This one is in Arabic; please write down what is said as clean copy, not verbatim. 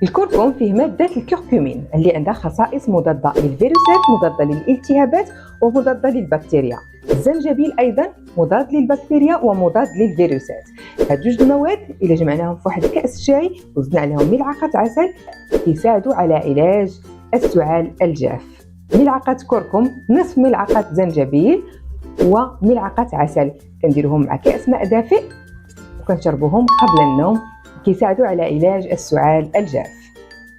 الكركم فيه مادة الكركمين اللي عندها خصائص مضادة للفيروسات، مضادة للالتهابات ومضادة للبكتيريا. الزنجبيل أيضا مضاد للبكتيريا ومضاد للفيروسات. هاد جوج المواد إلا جمعناهم في واحد كأس شاي وزدنا عليهم ملعقة عسل كيساعدوا على علاج السعال الجاف. ملعقة كركم، نصف ملعقة زنجبيل وملعقة عسل، كنديروهم مع كأس ماء دافئ وكنشربوهم قبل النوم، كيساعدوا على علاج السعال الجاف.